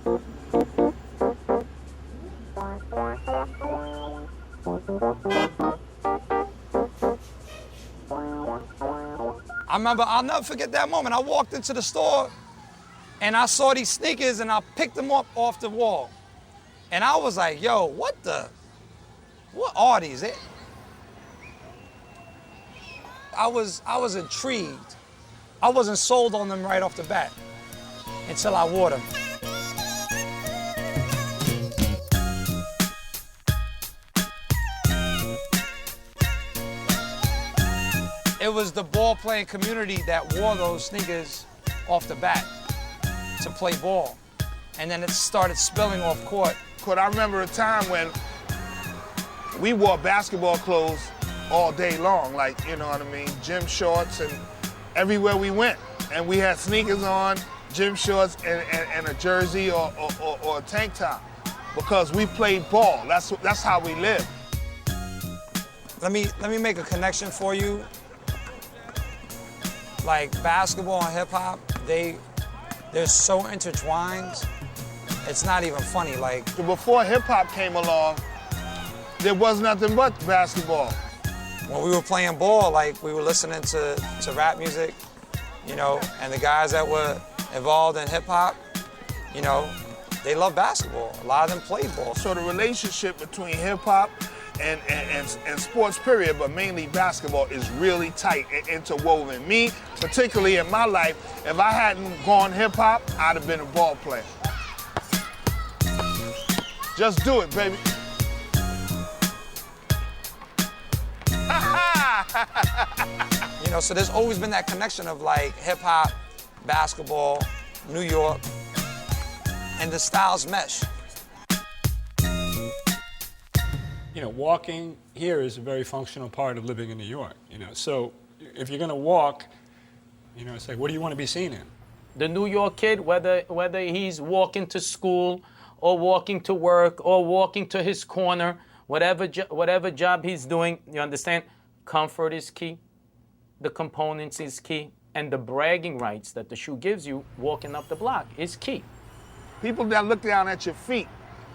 I remember, I'll never forget that moment. I walked into the store and I saw these sneakers and I picked them up off the wall. And I was like, yo, what are these? I was intrigued. I wasn't sold on them right off the bat until I wore them. It was the ball-playing community that wore those sneakers off the bat to play ball. And then it started spilling off court. I remember a time when we wore basketball clothes all day long, like, you know what I mean, gym shorts, and everywhere we went. And we had sneakers on, gym shorts, and a jersey or a tank top, because we played ball. That's how we lived. Let me make a connection for you. Like basketball and hip hop, they're so intertwined. It's not even funny. Like before hip hop came along, there was nothing but basketball. When we were playing ball, like we were listening to rap music, you know, and the guys that were involved in hip hop, you know, they love basketball. A lot of them played ball. So the relationship between hip hop and sports period, but mainly basketball, is really tight and interwoven. Me, particularly in my life, if I hadn't gone hip hop, I'd have been a ball player. Just do it, baby. You know, so there's always been that connection of like hip hop, basketball, New York, and the styles mesh. You know, walking here is a very functional part of living in New York, you know. So if you're gonna walk, you know, it's like, what do you want to be seen in? The New York kid, whether he's walking to school or walking to work or walking to his corner, whatever job he's doing, you understand, comfort is key, the components is key, and the bragging rights that the shoe gives you walking up the block is key. People that look down at your feet,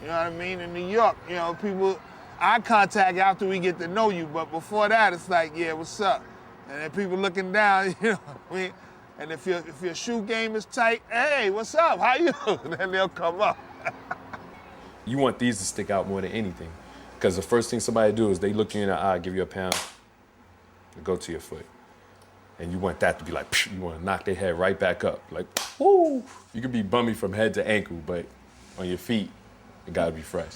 you know what I mean? In New York, you know, people, eye contact after we get to know you, but before that, it's like, yeah, what's up? And then people looking down, you know what I mean? And if your shoe game is tight, hey, what's up? How you? Then they'll come up. You want these to stick out more than anything, because the first thing somebody do is they look you in the eye, give you a pound, and go to your foot. And you want that to be like, psh, you want to knock their head right back up. Like, woo! You could be bummy from head to ankle, but on your feet, it gotta be fresh.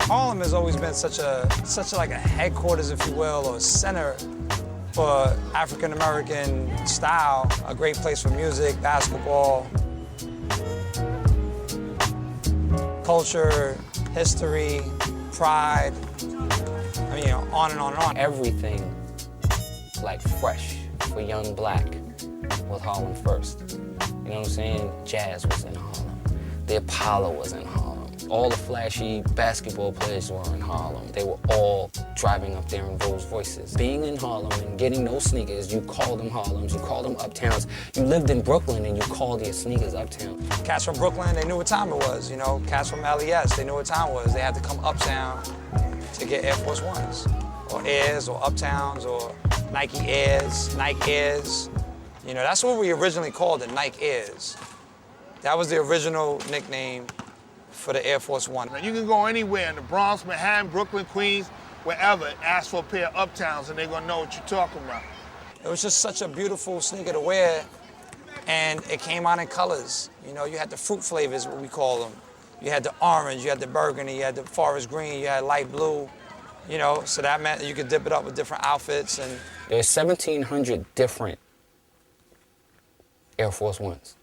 Harlem has always been such a like a headquarters, if you will, or center for African-American style, a great place for music, basketball, culture, history, pride. I mean, you know, on and on and on. Everything like fresh for young black was Harlem first. You know what I'm saying? Jazz was in Harlem. The Apollo was in Harlem. All the flashy basketball players were in Harlem. They were all driving up there in Rolls Royces. Being in Harlem and getting those sneakers, you called them Harlems, you called them Uptowns. You lived in Brooklyn and you called your sneakers Uptown. Cats from Brooklyn, they knew what time it was, you know. Cats from LES, they knew what time it was. They had to come uptown to get Air Force Ones, or Airs, or Uptowns, or Nike Airs, Nike Airs. You know, that's what we originally called it, Nike Airs. That was the original nickname for the Air Force One. Now, you can go anywhere in the Bronx, Manhattan, Brooklyn, Queens, wherever, and ask for a pair of Uptowns, and they're gonna know what you're talking about. It was just such a beautiful sneaker to wear, and it came out in colors. You know, you had the fruit flavors, what we call them. You had the orange, you had the burgundy, you had the forest green, you had light blue. You know, so that meant that you could dip it up with different outfits. And there's 1,700 different Air Force Ones.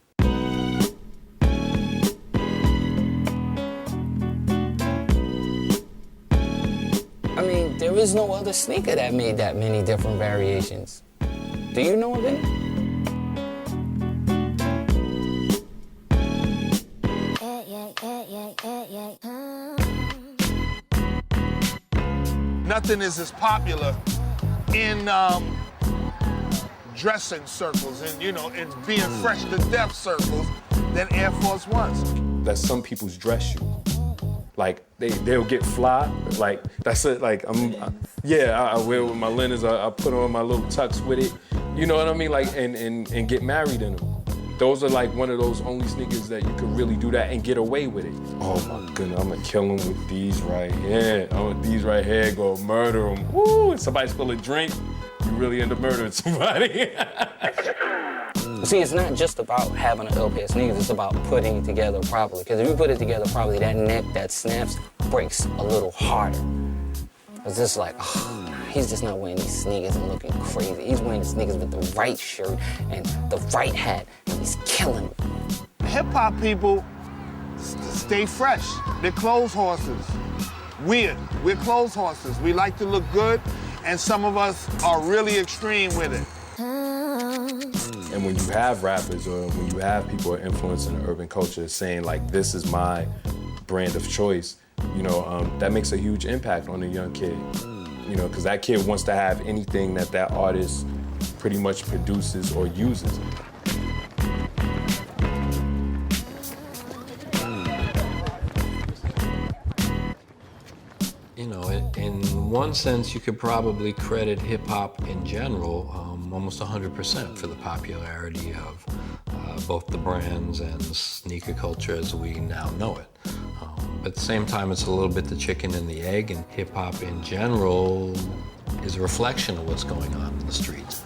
I mean, there is no other sneaker that made that many different variations. Do you know of any? Yeah, Nothing is as popular in dressing circles and, you know, in being fresh to death circles than Air Force Ones. That's some people's dress shoe. Like, they'll get fly, like, that's it, like, I wear it with my linens, I put on my little tux with it, you know what I mean, like, and get married in them. Those are like one of those only sneakers that you can really do that and get away with it. Oh my goodness, I'm gonna kill them with these right here. I'm with these right here, go murder them. Woo, if somebody spill a drink, you really end up murdering somebody. See, it's not just about having an ill pair of sneakers, it's about putting it together properly. Because if you put it together properly, that neck that snaps breaks a little harder. It's just like, he's just not wearing these sneakers and looking crazy. He's wearing the sneakers with the right shirt and the right hat, and he's killing it. Hip-hop people stay fresh. They're clothes horses. We're clothes horses. We like to look good, and some of us are really extreme with it. And when you have rappers or when you have people who are influencing the urban culture saying, like, this is my brand of choice, you know, that makes a huge impact on a young kid. You know, because that kid wants to have anything that that artist pretty much produces or uses. You know, in one sense, you could probably credit hip-hop in general almost 100% for the popularity of both the brands and sneaker culture as we now know it. But at the same time, it's a little bit the chicken and the egg, and hip-hop in general is a reflection of what's going on in the streets.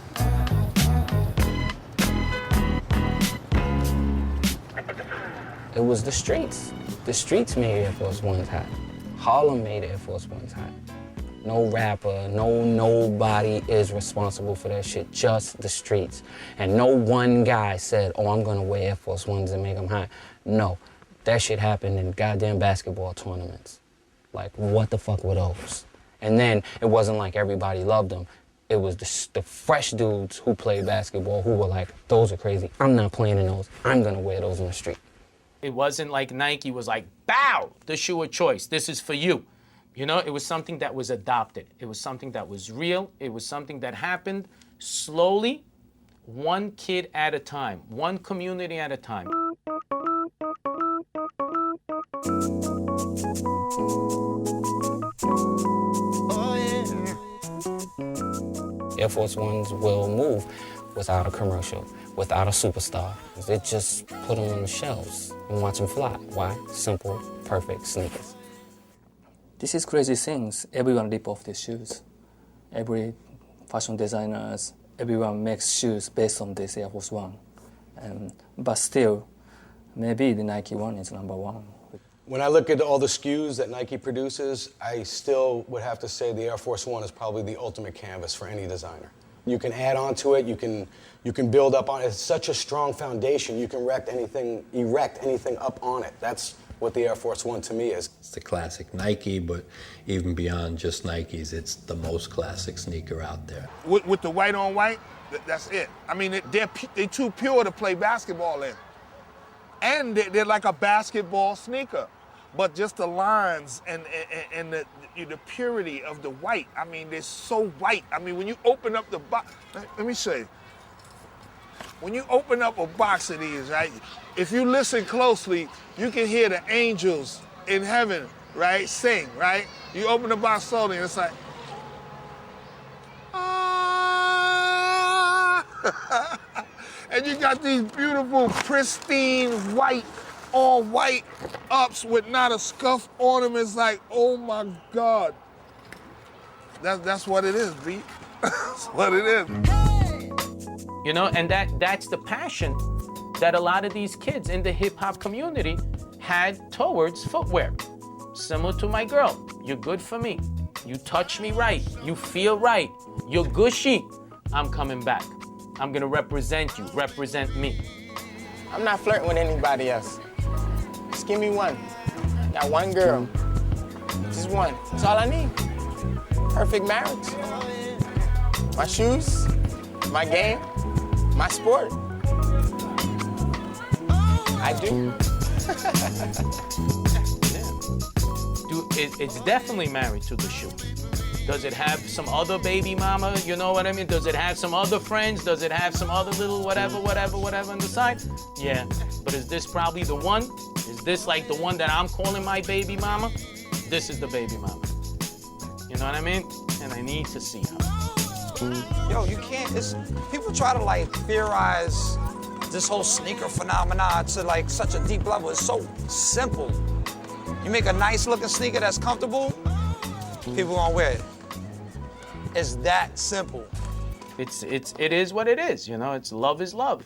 It was the streets. The streets made Air Force Ones hot. Harlem made Air Force Ones hot. No rapper, nobody is responsible for that shit, just the streets. And no one guy said, oh, I'm gonna wear Air Force Ones and make them hot. No, that shit happened in goddamn basketball tournaments. Like, what the fuck were those? And then it wasn't like everybody loved them. It was the fresh dudes who played basketball who were like, those are crazy. I'm not playing in those. I'm gonna wear those in the street. It wasn't like Nike was like, bow, the shoe of choice. This is for you. You know, it was something that was adopted. It was something that was real. It was something that happened slowly, one kid at a time, one community at a time. Air Force Ones will move without a commercial, without a superstar. They just put them on the shelves and watch them fly. Why? Simple, perfect sneakers. This is crazy things. Everyone rip off their shoes. Every fashion designers, everyone makes shoes based on this Air Force One. But still, maybe the Nike one is number one. When I look at all the SKUs that Nike produces, I still would have to say the Air Force One is probably the ultimate canvas for any designer. You can add on to it, you can build up on it. It's such a strong foundation, you can erect anything up on it. That's what the Air Force One to me is. It's the classic Nike, but even beyond just Nikes, it's the most classic sneaker out there. With the white on white, that's it. I mean, they're too pure to play basketball in. And they're like a basketball sneaker. But just the lines and the purity of the white, I mean, they're so white. I mean, when you open up the box, let me show you. When you open up a box of these, right, if you listen closely, you can hear the angels in heaven, right, sing, right? You open the box slowly and it's like, ah. And you got these beautiful, pristine, white, all white ups with not a scuff on them. It's like, oh my God. That's what it is, B. That's what it is. You know, and that's the passion that a lot of these kids in the hip-hop community had towards footwear. Similar to my girl. You're good for me. You touch me right. You feel right. You're gushy. I'm coming back. I'm gonna represent you. Represent me. I'm not flirting with anybody else. Just give me one. Got one girl. Just one. That's all I need. Perfect marriage. My shoes, my game, my sport. I do. It's definitely married to the shoe. Does it have some other baby mama? You know what I mean? Does it have some other friends? Does it have some other little whatever on the side? Yeah. But is this probably the one? Is this like the one that I'm calling my baby mama? This is the baby mama. You know what I mean? And I need to see her. Yo, you can't, people try to like theorize this whole sneaker phenomenon to like such a deep level. It's so simple. You make a nice looking sneaker that's comfortable, people gonna wear it. It's that simple. It is what it is, you know, it's love is love.